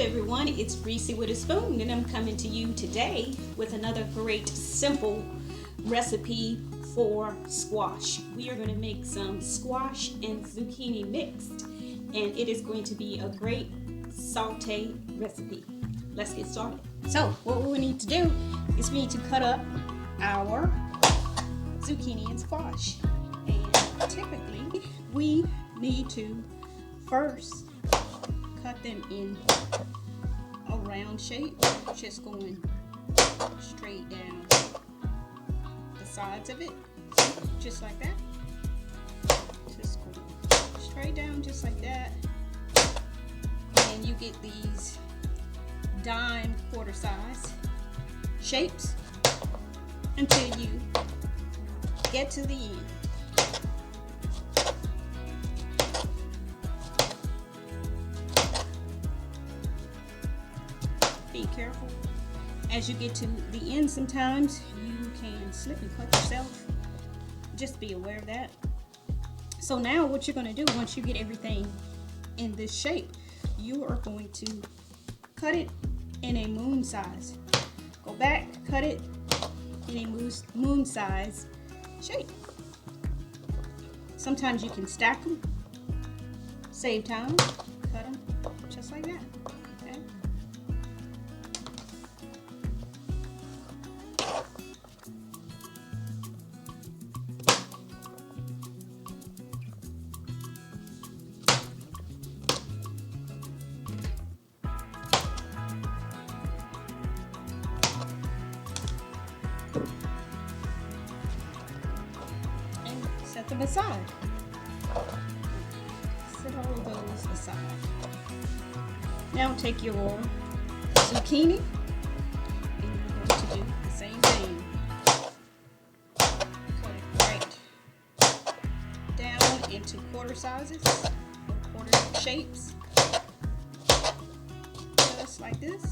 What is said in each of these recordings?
everyone, it's Reesie-WIT-A-Spoon, and I'm coming to you today with another great simple recipe for squash. We are going to make some squash and zucchini mixed, and it is going to be a great saute recipe. Let's get started. So what we need to do is we need to cut up our zucchini and squash, and typically we need to first cut them in a round shape, just going straight down the sides of it, just like that. Just go straight down just like that, and you get these dime quarter size shapes until you get to the end. Be careful as you get to the end. Sometimes you can slip and cut yourself. Just be aware of that. So now what you're going to do, once you get everything in this shape, you are going to cut it in a moon size. Go back, cut it in a moon size shape. Sometimes you can stack them, save time, cut them just like that. Okay. Set them aside. Set all of those aside. Now take your zucchini and you're going to do the same thing. Cut it right down into quarter sizes, or quarter shapes, just like this.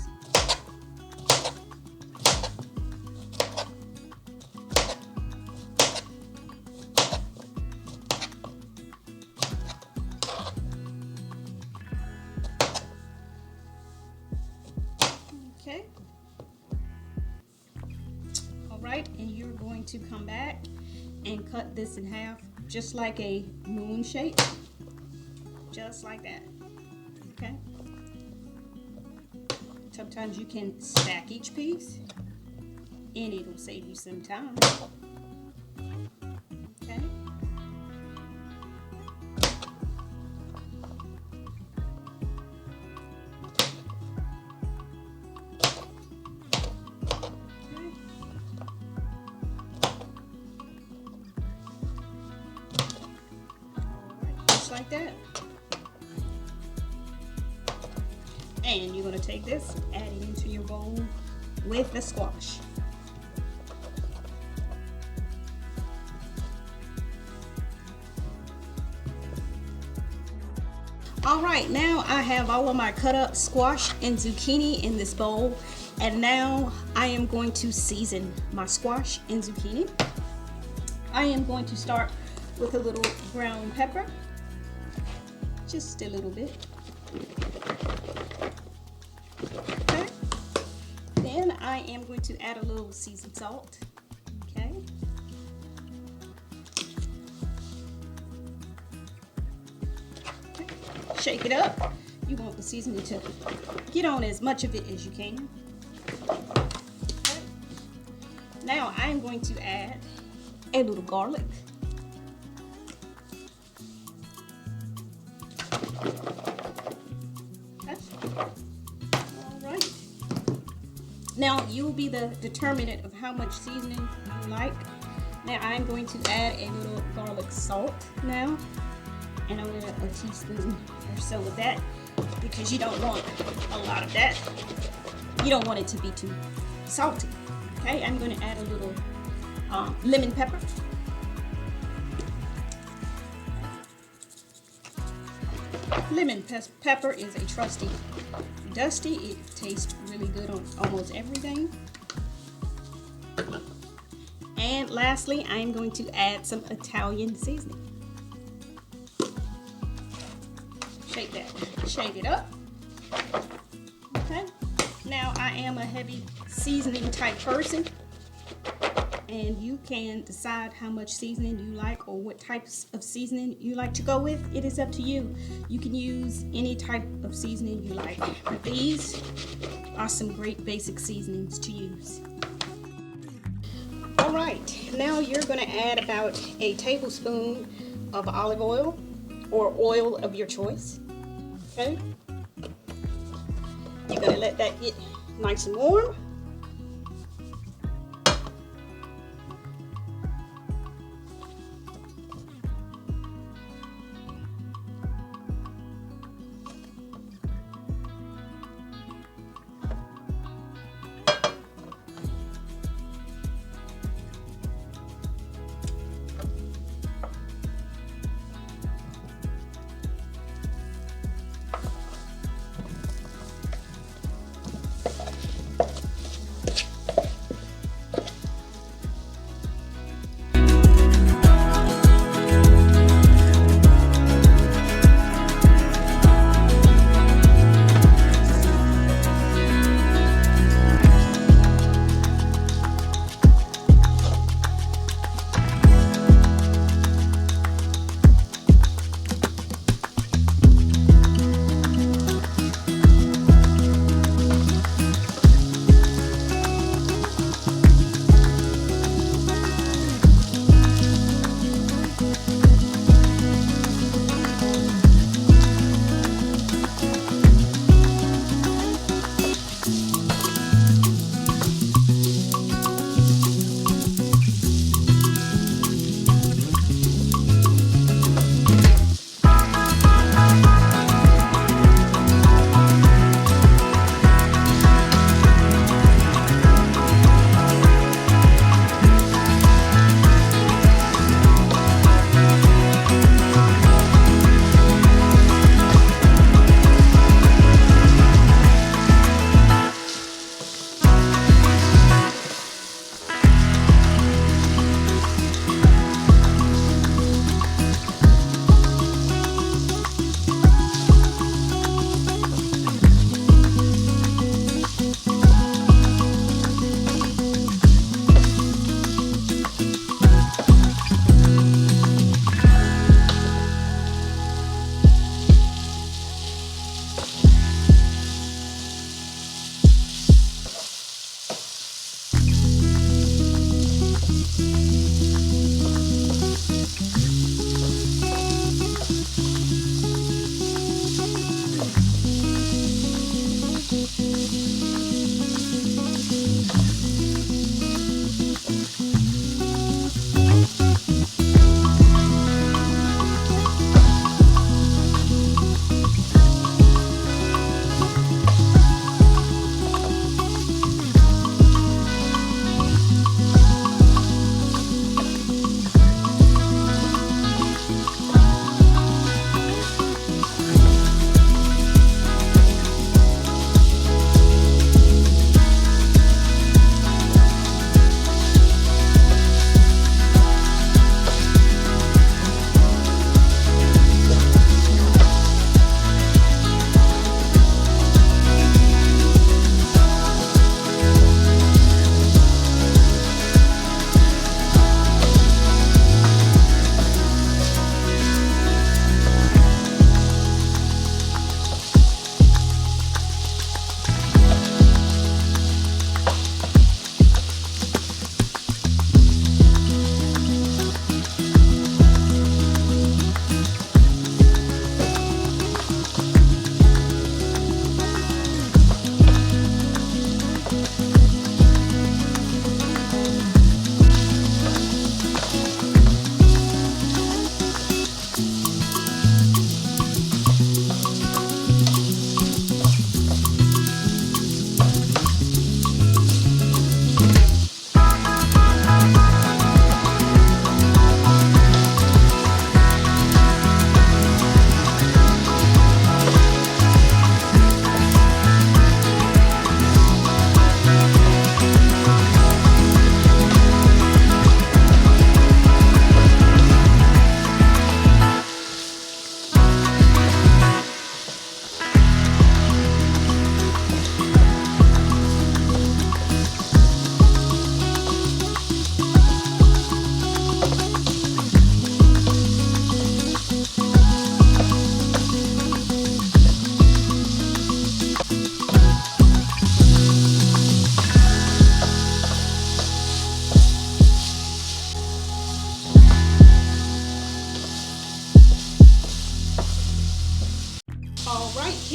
Okay. All right, and you're going to come back and cut this in half, just like a moon shape, just like that. Okay. Sometimes you can stack each piece, and it'll save you some time. Okay. Like that. And you're going to take this, add it into your bowl with the squash. All right, now I have all of my cut up squash and zucchini in this bowl, and now I am going to season my squash and zucchini. I am going to start with a little ground pepper. Just a little bit. Okay. Then I am going to add a little seasoned salt. Okay. Okay. Shake it up. You want the seasoning to get on as much of it as you can. Okay. Now I am going to add a little garlic. Alright. Now you'll be the determinant of how much seasoning you like. Now I'm going to add a little garlic salt now. And I'm going to a teaspoon or so of that, because you don't want a lot of that. You don't want it to be too salty. Okay, I'm going to add a little lemon pepper. Lemon pepper is a trusty dusty. It tastes really good on almost everything. And lastly, I'm going to add some Italian seasoning. Shake that, shake it up. Now, I am a heavy seasoning type person, and you can decide how much seasoning you like or what types of seasoning you like to go with. It is up to you. You can use any type of seasoning you like, but these are some great basic seasonings to use. All right, now you're going to add about a tablespoon of olive oil or oil of your choice. Okay, you're going to let that get nice and warm.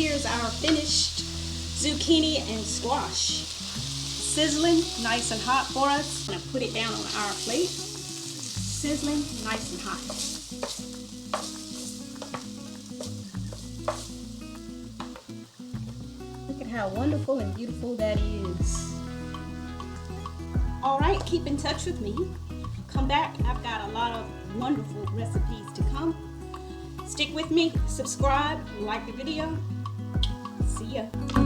here's our finished zucchini and squash. Sizzling, nice and hot for us. I'm gonna put it down on our plate. Sizzling, nice and hot. Look at how wonderful and beautiful that is. All right, keep in touch with me. Come back, I've got a lot of wonderful recipes to come. Stick with me, subscribe, like the video. See ya.